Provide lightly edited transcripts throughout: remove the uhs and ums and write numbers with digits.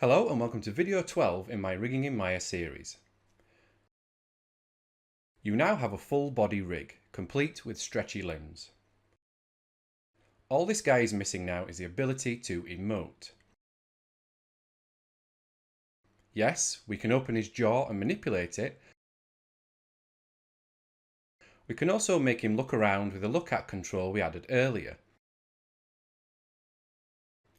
Hello and welcome to video 12 in my Rigging in Maya series. You now have a full body rig, complete with stretchy limbs. All this guy is missing now is the ability to emote. Yes, we can open his jaw and manipulate it. We can also make him look around with the look at control we added earlier.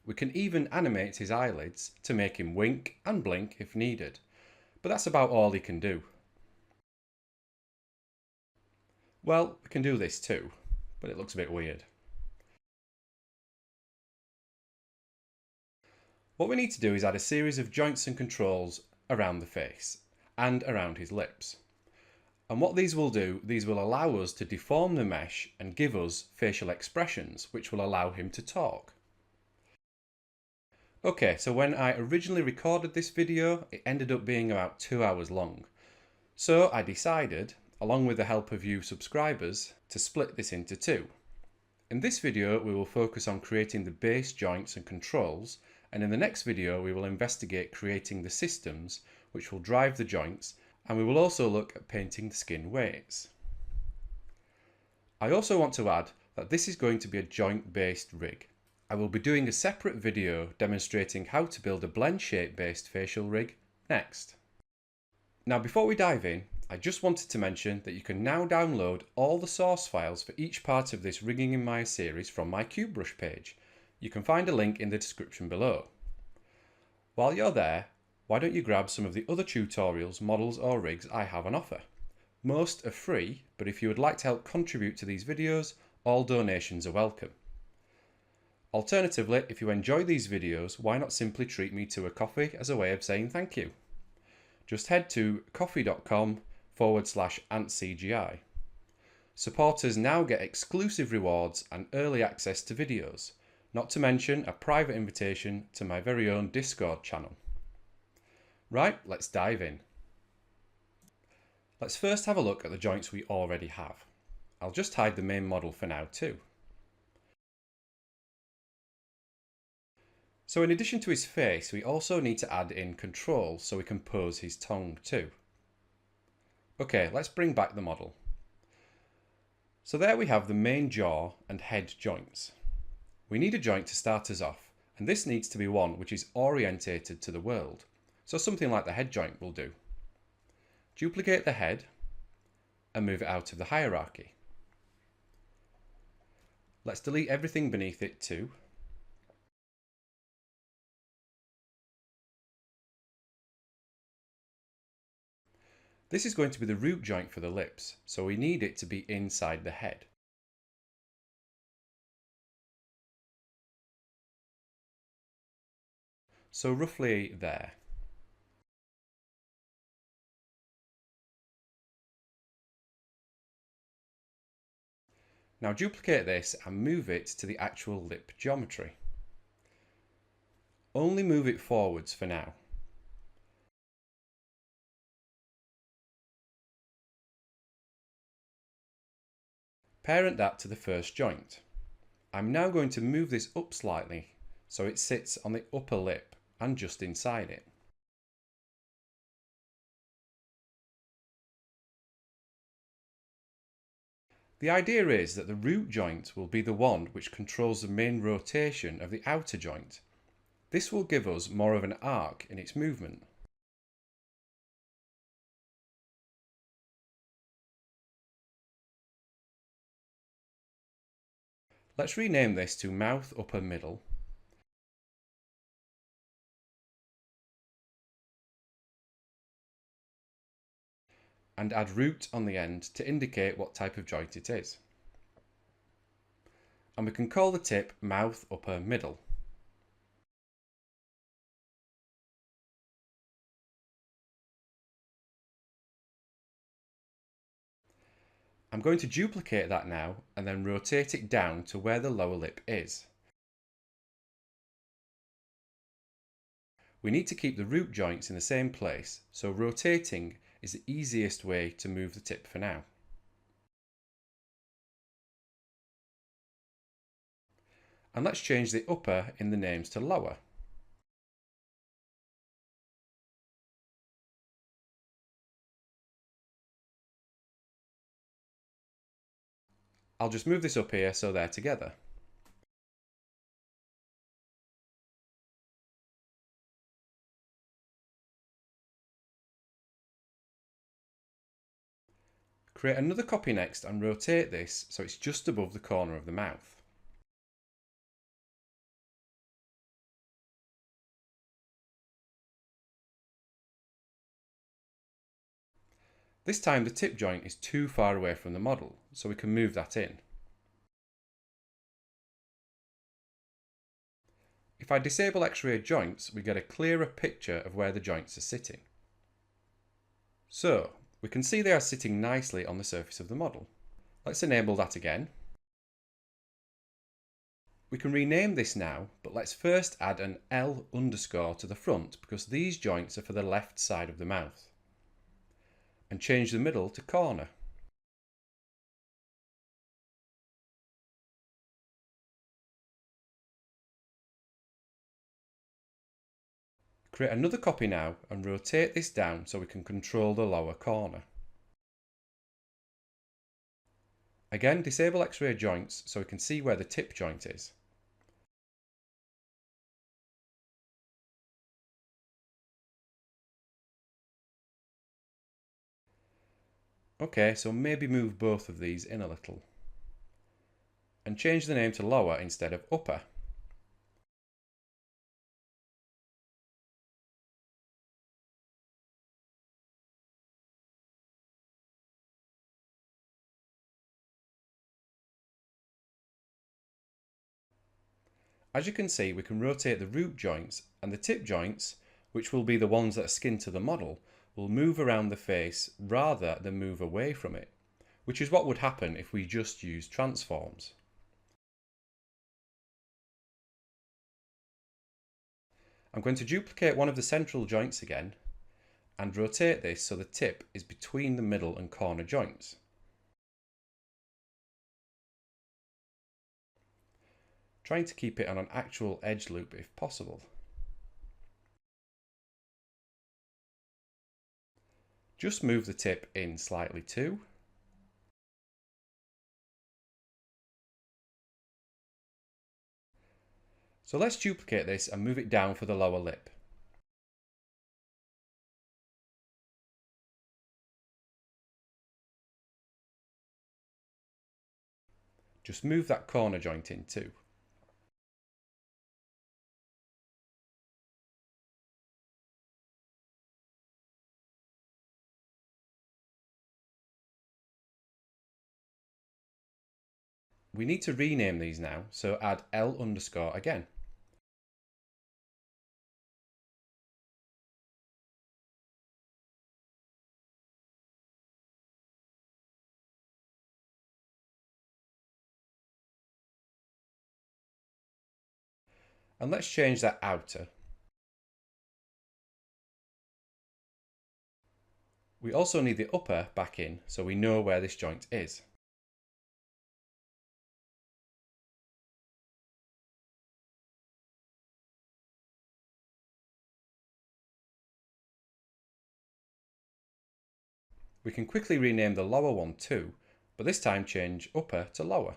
We can even animate his eyelids to make him wink and blink if needed, but that's about all he can do. Well, we can do this too, but it looks a bit weird. What we need to do is add a series of joints and controls around the face and around his lips. And what these will do, these will allow us to deform the mesh and give us facial expressions, which will allow him to talk. Okay, so when I originally recorded this video, it ended up being about 2 hours long. So I decided, along with the help of you subscribers, to split this into two. In this video, we will focus on creating the base joints and controls, and in the next video, we will investigate creating the systems which will drive the joints, and we will also look at painting the skin weights. I also want to add that this is going to be a joint-based rig. I will be doing a separate video demonstrating how to build a blend shape based facial rig next. Now before we dive in, I just wanted to mention that you can now download all the source files for each part of this Rigging in Maya series from my CubeBrush page. You can find a link in the description below. While you're there, why don't you grab some of the other tutorials, models or rigs I have on offer. Most are free, but if you would like to help contribute to these videos, all donations are welcome. Alternatively, if you enjoy these videos, why not simply treat me to a coffee as a way of saying thank you? Just head to coffee.com/antCGi. Supporters now get exclusive rewards and early access to videos, not to mention a private invitation to my very own Discord channel. Right, let's dive in. Let's first have a look at the joints we already have. I'll just hide the main model for now too. So in addition to his face, we also need to add in controls so we can pose his tongue too. Okay, let's bring back the model. So there we have the main jaw and head joints. We need a joint to start us off, and this needs to be one which is orientated to the world. So something like the head joint will do. Duplicate the head and move it out of the hierarchy. Let's delete everything beneath it too. This is going to be the root joint for the lips, so we need it to be inside the head. So roughly there. Now duplicate this and move it to the actual lip geometry. Only move it forwards for now. Parent that to the first joint. I'm now going to move this up slightly so it sits on the upper lip and just inside it. The idea is that the root joint will be the one which controls the main rotation of the outer joint. This will give us more of an arc in its movement. Let's rename this to mouth upper middle. And add root on the end to indicate what type of joint it is. And we can call the tip mouth upper middle. I'm going to duplicate that now and then rotate it down to where the lower lip is. We need to keep the root joints in the same place, so rotating is the easiest way to move the tip for now. And let's change the upper in the names to lower. I'll just move this up here so they're together. Create another copy next and rotate this so it's just above the corner of the mouth. This time the tip joint is too far away from the model, so we can move that in. If I disable X-ray joints, we get a clearer picture of where the joints are sitting. So, we can see they are sitting nicely on the surface of the model. Let's enable that again. We can rename this now, but let's first add an L underscore to the front because these joints are for the left side of the mouth. And change the middle to corner. Create another copy now and rotate this down so we can control the lower corner. Again, disable X-ray joints so we can see where the tip joint is. Okay, so maybe move both of these in a little. And change the name to lower instead of upper. As you can see, we can rotate the root joints, and the tip joints, which will be the ones that are skinned to the model, will move around the face rather than move away from it, which is what would happen if we just used transforms. I'm going to duplicate one of the central joints again and rotate this so the tip is between the middle and corner joints. Trying to keep it on an actual edge loop if possible. Just move the tip in slightly too. So let's duplicate this and move it down for the lower lip. Just move that corner joint in too. We need to rename these now, so add L underscore again. And let's change that outer. We also need the upper back in so we know where this joint is. We can quickly rename the lower one too, but this time change upper to lower.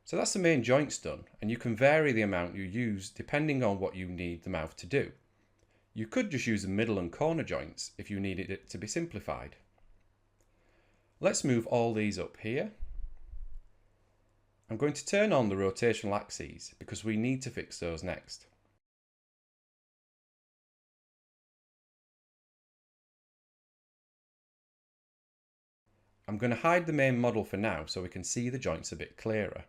So that's the main joints done, and you can vary the amount you use depending on what you need the mouth to do. You could just use the middle and corner joints if you needed it to be simplified. Let's move all these up here. I'm going to turn on the rotational axes because we need to fix those next. I'm going to hide the main model for now so we can see the joints a bit clearer.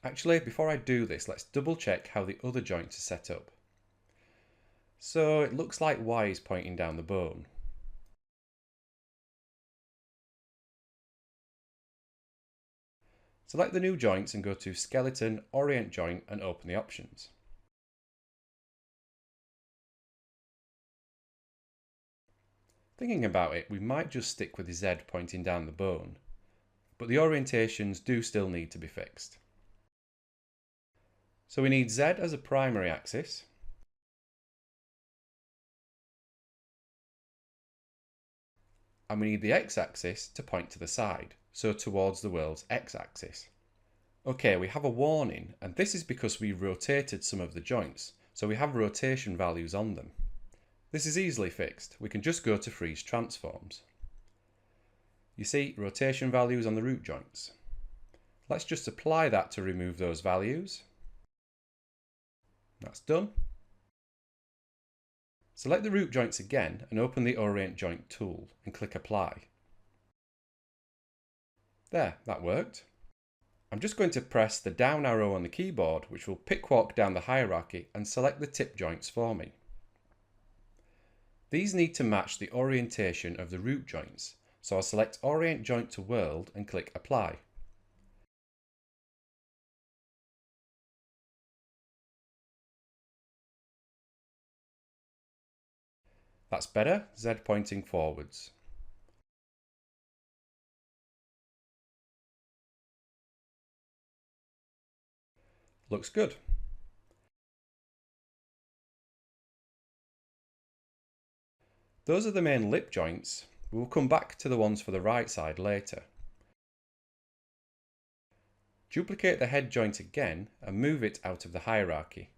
Actually, before I do this, let's double check how the other joints are set up. So it looks like Y is pointing down the bone. Select the new joints and go to Skeleton, Orient Joint and open the options. Thinking about it, we might just stick with the Z pointing down the bone, but the orientations do still need to be fixed. So we need Z as a primary axis. And we need the x-axis to point to the side, so towards the world's x-axis. Okay, we have a warning, and this is because we rotated some of the joints, so we have rotation values on them. This is easily fixed. We can just go to freeze transforms. You see rotation values on the root joints. Let's just apply that to remove those values. That's done. Select the root joints again and open the Orient Joint tool and click Apply. There, that worked. I'm just going to press the down arrow on the keyboard, which will pick walk down the hierarchy and select the tip joints for me. These need to match the orientation of the root joints, so I'll select Orient Joint to World and click Apply. That's better, Z pointing forwards. Looks good. Those are the main lip joints. We will come back to the ones for the right side later. Duplicate the head joint again and move it out of the hierarchy.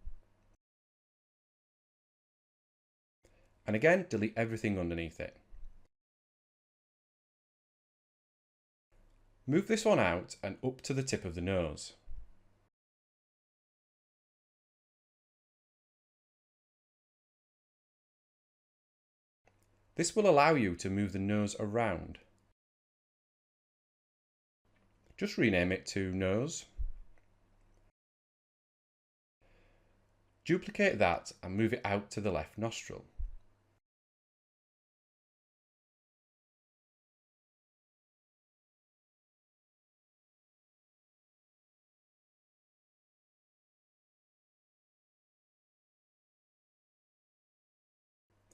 And again, delete everything underneath it. Move this one out and up to the tip of the nose. This will allow you to move the nose around. Just rename it to Nose. Duplicate that and move it out to the left nostril.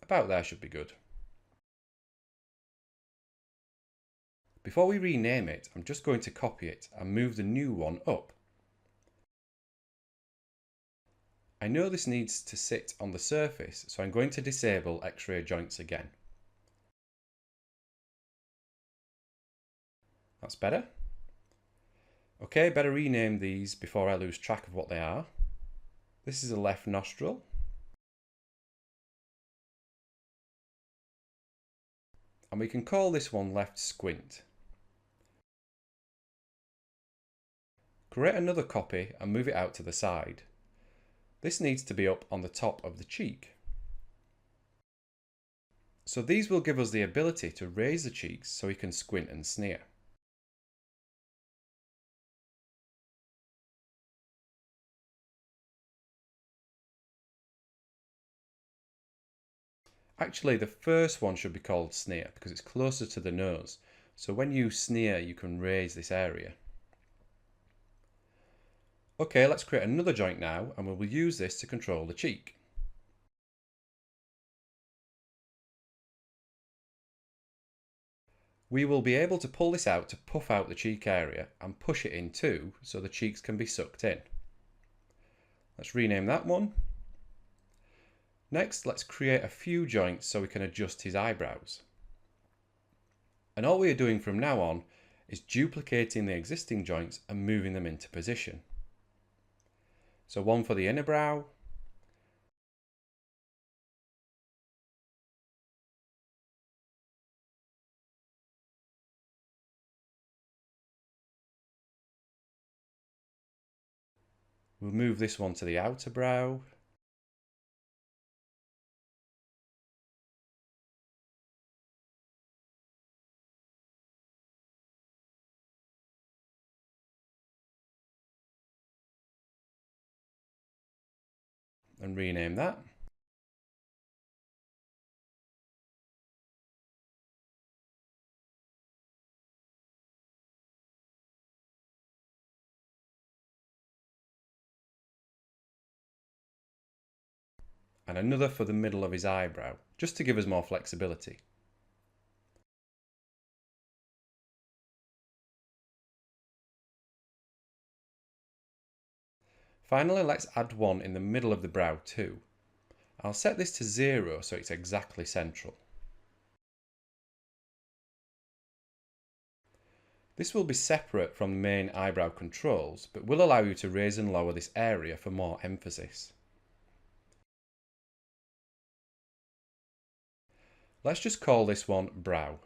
About there should be good. Before we rename it, I'm just going to copy it and move the new one up. I know this needs to sit on the surface, so I'm going to disable X-ray joints again. That's better. Okay, better rename these before I lose track of what they are. This is a left nostril. And we can call this one left squint. Create another copy and move it out to the side. This needs to be up on the top of the cheek. So these will give us the ability to raise the cheeks so we can squint and sneer. Actually, the first one should be called sneer because it's closer to the nose. So when you sneer, you can raise this area. Okay, let's create another joint now and we will use this to control the cheek. We will be able to pull this out to puff out the cheek area and push it in too, so the cheeks can be sucked in. Let's rename that one. Next, let's create a few joints so we can adjust his eyebrows. And all we are doing from now on is duplicating the existing joints and moving them into position. So one for the inner brow, we'll move this one to the outer brow, and rename that. And another for the middle of his eyebrow, just to give us more flexibility. Finally, let's add one in the middle of the brow too. I'll set this to 0 so it's exactly central. This will be separate from the main eyebrow controls, but will allow you to raise and lower this area for more emphasis. Let's just call this one brow.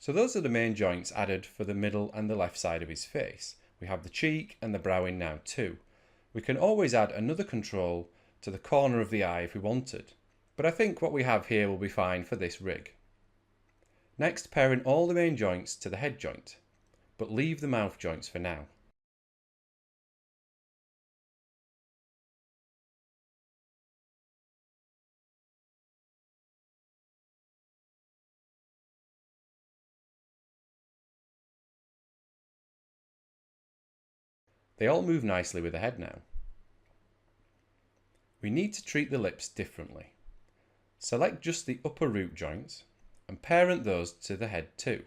So those are the main joints added for the middle and the left side of his face. We have the cheek and the brow in now too. We can always add another control to the corner of the eye if we wanted, but I think what we have here will be fine for this rig. Next, pair in all the main joints to the head joint, but leave the mouth joints for now. They all move nicely with the head now. We need to treat the lips differently. Select just the upper root joints and parent those to the head too.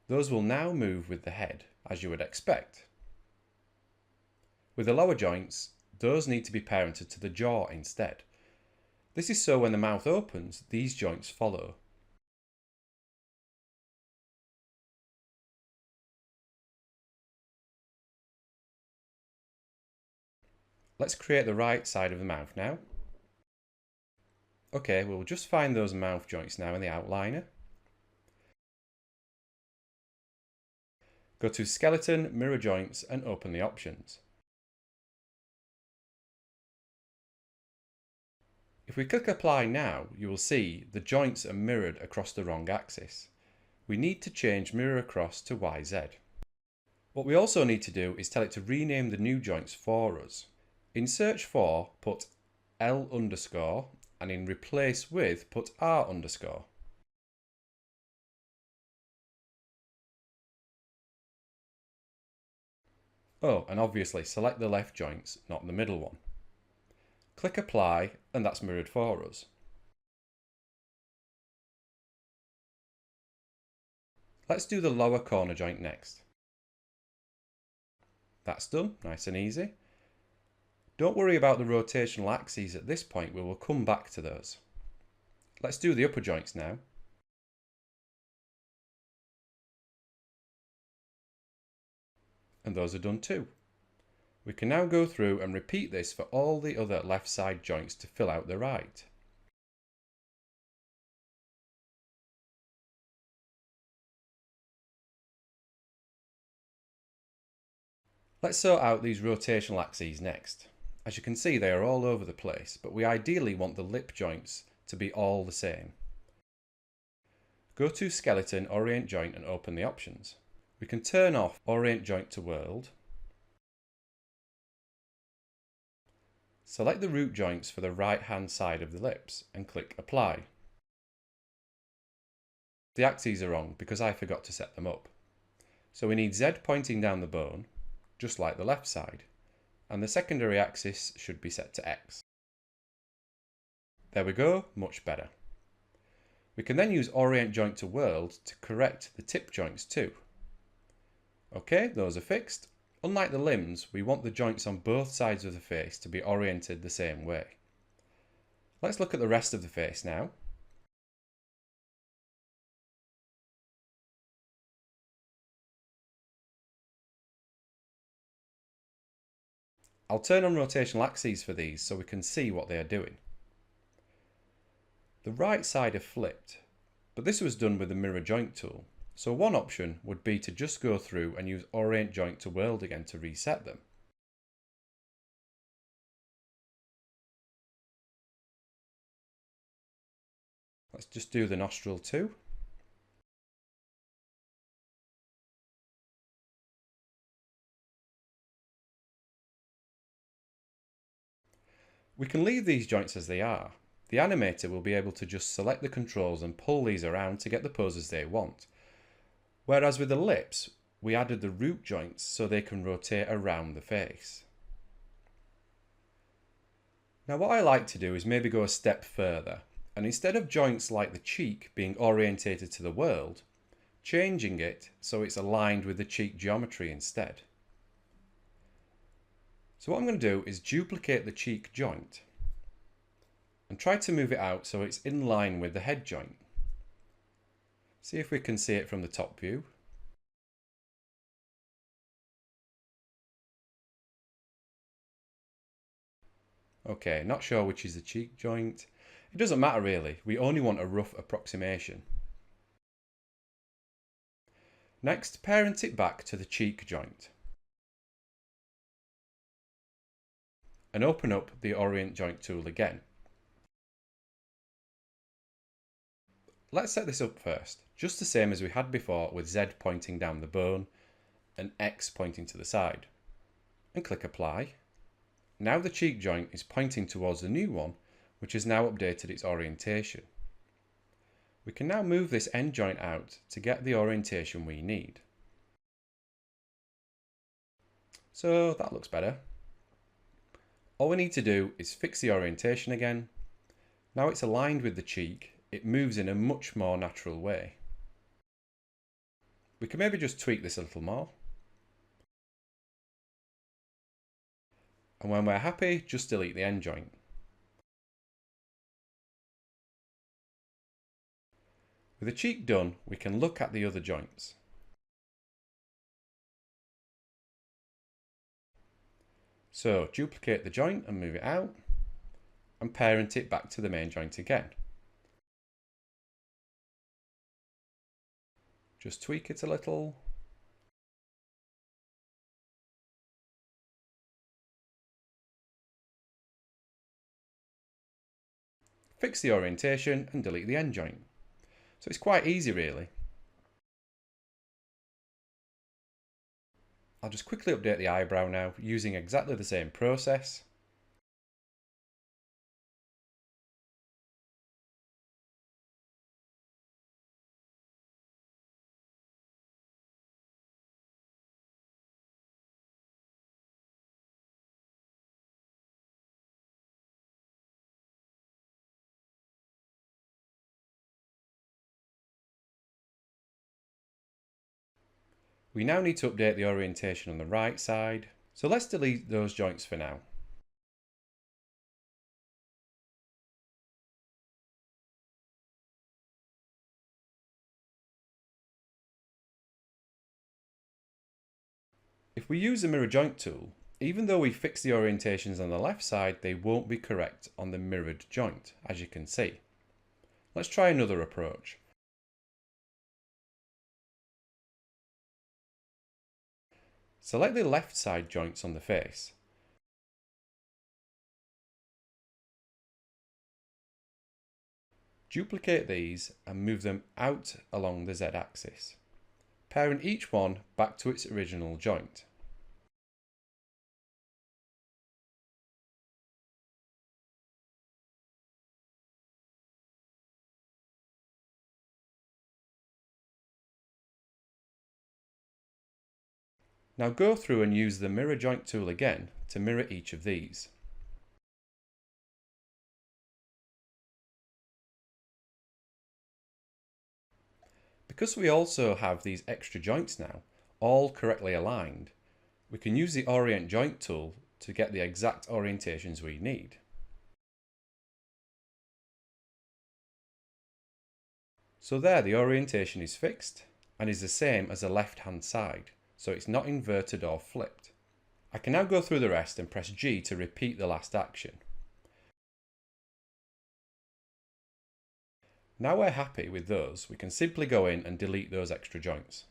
Those will now move with the head, as you would expect. With the lower joints, those need to be parented to the jaw instead. This is so when the mouth opens, these joints follow. Let's create the right side of the mouth now. Okay, we'll just find those mouth joints now in the outliner. Go to Skeleton, Mirror Joints and open the options. If we click Apply now, you will see the joints are mirrored across the wrong axis. We need to change Mirror Across to YZ. What we also need to do is tell it to rename the new joints for us. In Search For, put L underscore and in Replace With, put R underscore. Oh, and obviously select the left joints, not the middle one. Click Apply and that's mirrored for us. Let's do the lower corner joint next. That's done, nice and easy. Don't worry about the rotational axes at this point, we will come back to those. Let's do the upper joints now. And those are done too. We can now go through and repeat this for all the other left side joints to fill out the right. Let's sort out these rotational axes next. As you can see, they are all over the place, but we ideally want the lip joints to be all the same. Go to Skeleton, Orient Joint and open the options. We can turn off Orient Joint to World. Select the root joints for the right hand side of the lips and click Apply. The axes are wrong because I forgot to set them up. So we need Z pointing down the bone, just like the left side, and the secondary axis should be set to X. There we go, much better. We can then use Orient Joint to World to correct the tip joints too. Okay, those are fixed. Unlike the limbs, we want the joints on both sides of the face to be oriented the same way. Let's look at the rest of the face now. I'll turn on rotational axes for these so we can see what they are doing. The right side are flipped, but this was done with the mirror joint tool. So one option would be to just go through and use Orient Joint to World again to reset them. Let's just do the nostril too. We can leave these joints as they are. The animator will be able to just select the controls and pull these around to get the poses they want. Whereas with the lips, we added the root joints so they can rotate around the face. Now what I like to do is maybe go a step further, and instead of joints like the cheek being orientated to the world, changing it so it's aligned with the cheek geometry instead. So what I'm going to do is duplicate the cheek joint and try to move it out so it's in line with the head joint. See if we can see it from the top view. Okay, not sure which is the cheek joint. It doesn't matter really, we only want a rough approximation. Next, parent it back to the cheek joint. And open up the Orient Joint tool again. Let's set this up first, just the same as we had before with Z pointing down the bone and X pointing to the side. And click Apply. Now the cheek joint is pointing towards the new one, which has now updated its orientation. We can now move this end joint out to get the orientation we need. So that looks better. All we need to do is fix the orientation again. Now it's aligned with the cheek, it moves in a much more natural way. We can maybe just tweak this a little more. And when we're happy, just delete the end joint. With the cheek done, we can look at the other joints. So duplicate the joint and move it out, and parent it back to the main joint again. Just tweak it a little. Fix the orientation and delete the end joint. So it's quite easy really. I'll just quickly update the eyebrow now using exactly the same process. We now need to update the orientation on the right side, so let's delete those joints for now. If we use the mirror joint tool, even though we fix the orientations on the left side, they won't be correct on the mirrored joint, as you can see. Let's try another approach. Select the left side joints on the face. Duplicate these and move them out along the Z-axis. Parent each one back to its original joint. Now go through and use the mirror joint tool again to mirror each of these. Because we also have these extra joints now, all correctly aligned, we can use the Orient Joint tool to get the exact orientations we need. So there, the orientation is fixed and is the same as the left-hand side, so it's not inverted or flipped. I can now go through the rest and press G to repeat the last action. Now we're happy with those, we can simply go in and delete those extra joints.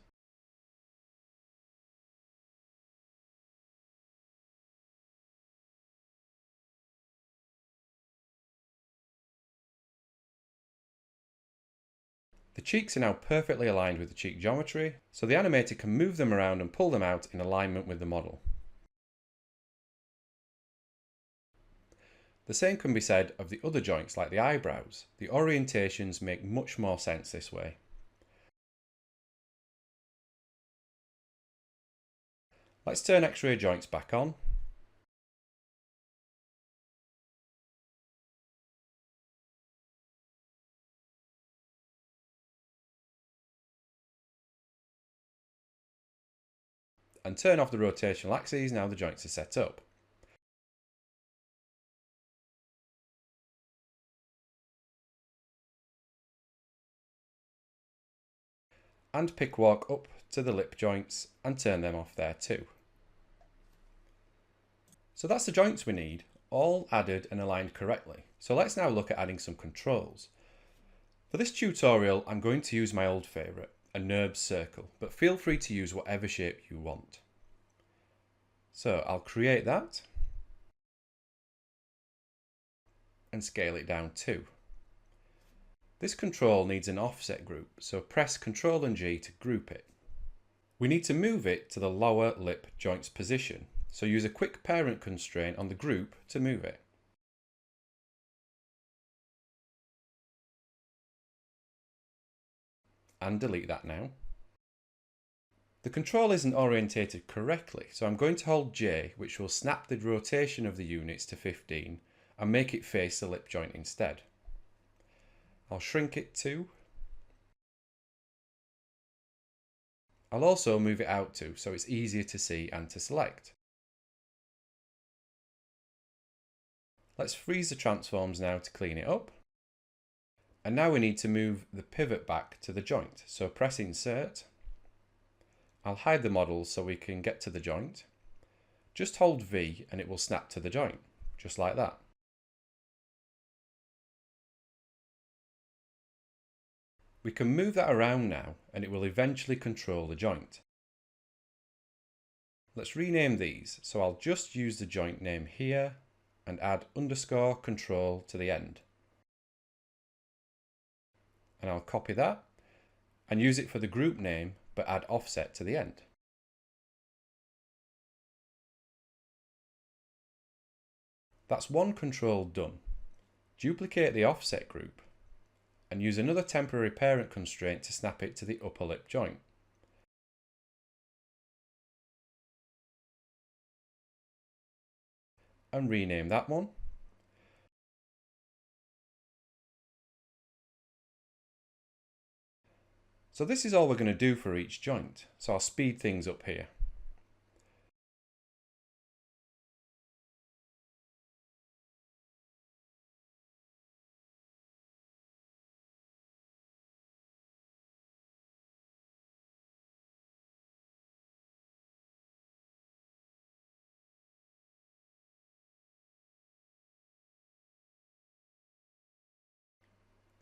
The cheeks are now perfectly aligned with the cheek geometry, so the animator can move them around and pull them out in alignment with the model. The same can be said of the other joints like the eyebrows. The orientations make much more sense this way. Let's turn X-ray joints back on. and turn off the rotational axes now the joints are set up. And pick walk up to the lip joints and turn them off there too. So that's the joints we need, all added and aligned correctly. So let's now look at adding some controls. For this tutorial, I'm going to use my old favourite, a NURBS circle, but feel free to use whatever shape you want. So I'll create that and scale it down too. This control needs an offset group, so press Ctrl and G to group it. We need to move it to the lower lip joint's position, so use a quick parent constraint on the group to move it. And delete that now. The control isn't orientated correctly, so I'm going to hold J, which will snap the rotation of the units to 15 and make it face the lip joint instead. I'll shrink it too. I'll also move it out too, so it's easier to see and to select. Let's freeze the transforms now to clean it up. And now we need to move the pivot back to the joint, so press Insert. I'll hide the model so we can get to the joint. Just hold V and it will snap to the joint, just like that. We can move that around now and it will eventually control the joint. Let's rename these, so I'll just use the joint name here and add underscore control to the end. And I'll copy that and use it for the group name, but add offset to the end. That's one control done. Duplicate the offset group and use another temporary parent constraint to snap it to the upper lip joint. And rename that one. So this is all we're going to do for each joint, so I'll speed things up here.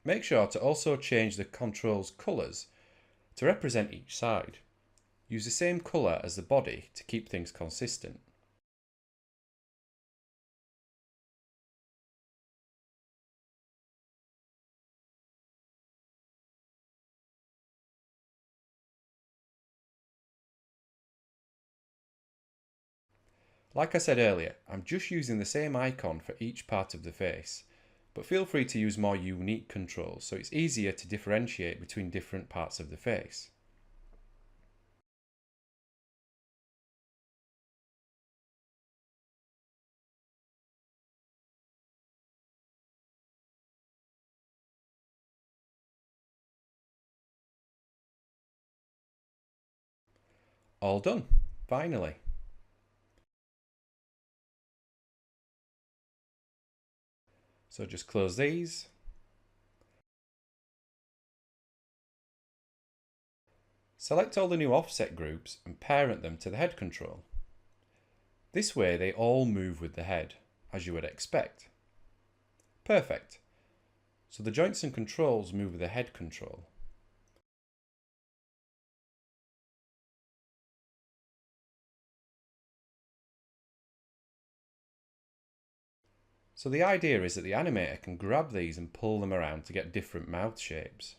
Make sure to also change the control's colours to represent each side. Use the same colour as the body to keep things consistent. Like I said earlier, I'm just using the same icon for each part of the face, but feel free to use more unique controls so it's easier to differentiate between different parts of the face. All done, finally. So just close these. Select all the new offset groups and parent them to the head control. This way they all move with the head, as you would expect. Perfect. So the joints and controls move with the head control. So the idea is that the animator can grab these and pull them around to get different mouth shapes.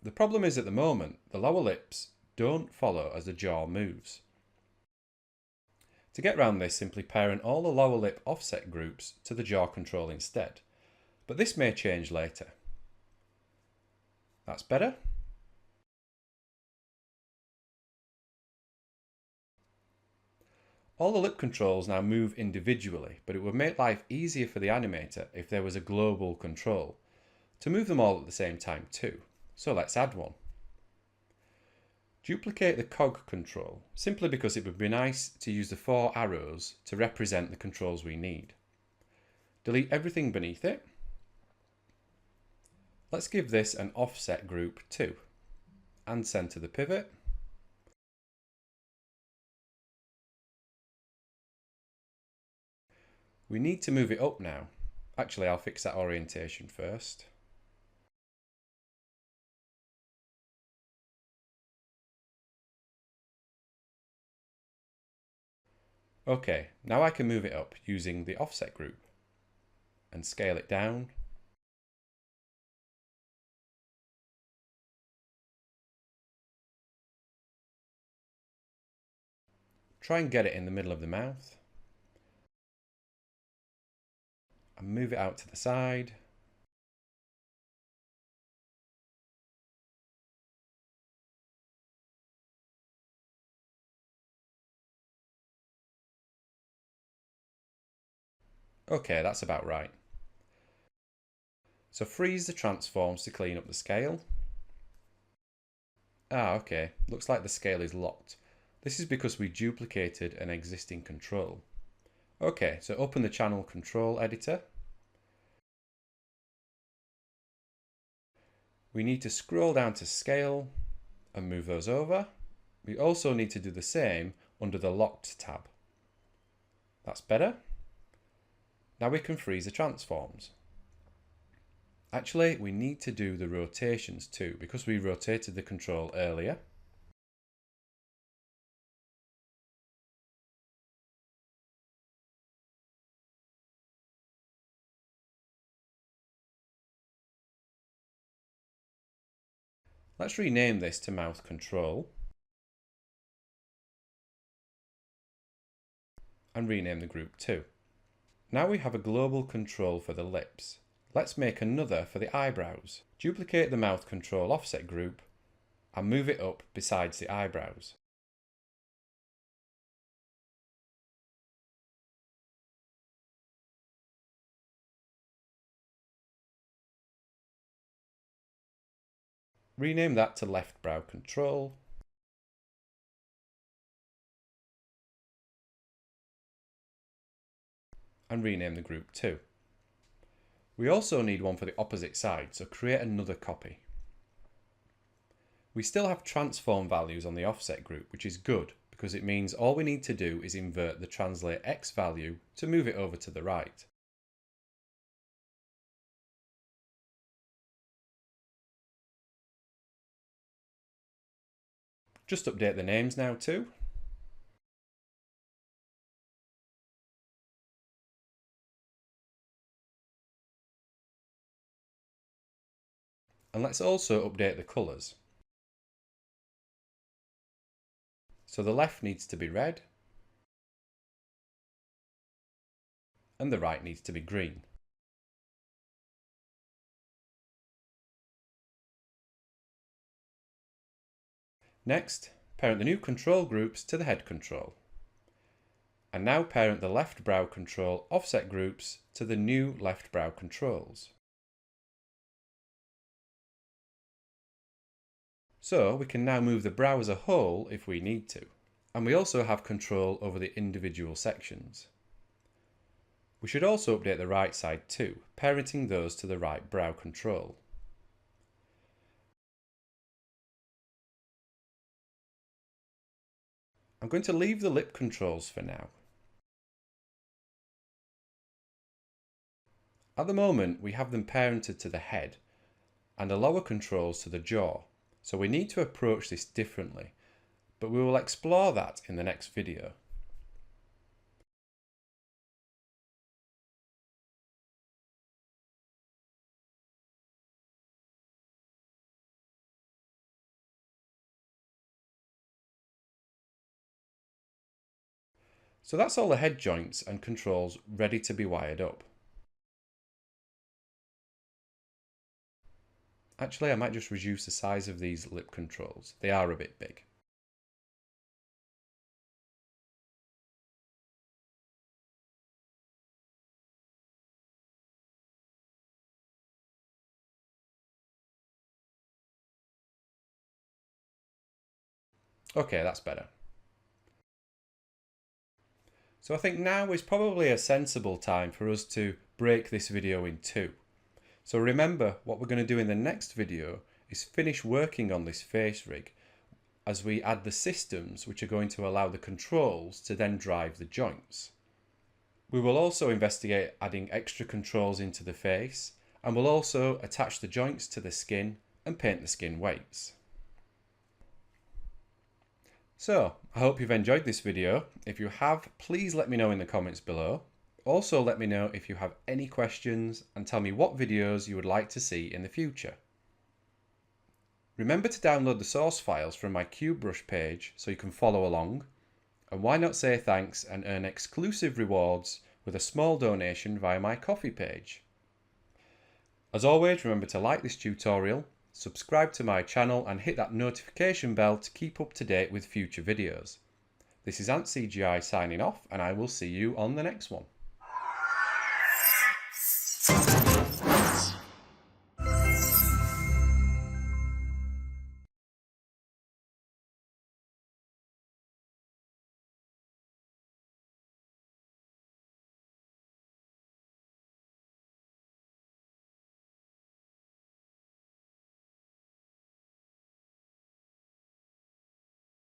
The problem is at the moment, the lower lips don't follow as the jaw moves. To get around this, simply parent all the lower lip offset groups to the jaw control instead, but this may change later. That's better. All the lip controls now move individually, but it would make life easier for the animator if there was a global control to move them all at the same time too. So let's add one. Duplicate the cog control, simply because it would be nice to use the 4 arrows to represent the controls we need. Delete everything beneath it. Let's give this an offset group too, and center the pivot. We need to move it up now. Actually, I'll fix that orientation first. Okay, now I can move it up using the offset group and scale it down. Try and get it in the middle of the mouth. And move it out to the side. Okay, that's about right. So freeze the transforms to clean up the scale. Okay, looks like the scale is locked. This is because we duplicated an existing control. Okay, so open the channel control editor. We need to scroll down to scale and move those over. We also need to do the same under the locked tab. That's better. Now we can freeze the transforms. Actually, we need to do the rotations too, because we rotated the control earlier. Let's rename this to mouth control and rename the group too. Now we have a global control for the lips. Let's make another for the eyebrows. Duplicate the mouth control offset group and move it up besides the eyebrows. Rename that to left brow control. And rename the group too. We also need one for the opposite side, so create another copy. We still have transform values on the offset group, which is good because it means all we need to do is invert the translate X value to move it over to the right. Just update the names now too. And let's also update the colours. So the left needs to be red and the right needs to be green. Next, parent the new control groups to the head control. And now parent the left brow control offset groups to the new left brow controls. So we can now move the brow as a whole if we need to. And we also have control over the individual sections. We should also update the right side too, parenting those to the right brow control. I'm going to leave the lip controls for now. At the moment, we have them parented to the head and the lower controls to the jaw, so we need to approach this differently, but we will explore that in the next video. So that's all the head joints and controls ready to be wired up. Actually, I might just reduce the size of these lip controls. They are a bit big. Okay, that's better. So I think now is probably a sensible time for us to break this video in two. So remember, what we're going to do in the next video is finish working on this face rig as we add the systems which are going to allow the controls to then drive the joints. We will also investigate adding extra controls into the face, and we'll also attach the joints to the skin and paint the skin weights. So, I hope you've enjoyed this video. If you have, please let me know in the comments below. Also let me know if you have any questions and tell me what videos you would like to see in the future. Remember to download the source files from my CubeBrush page so you can follow along. And why not say thanks and earn exclusive rewards with a small donation via my Ko-fi page. As always, remember to like this tutorial, subscribe to my channel and hit that notification bell to keep up to date with future videos. This is antCGi signing off, and I will see you on the next one.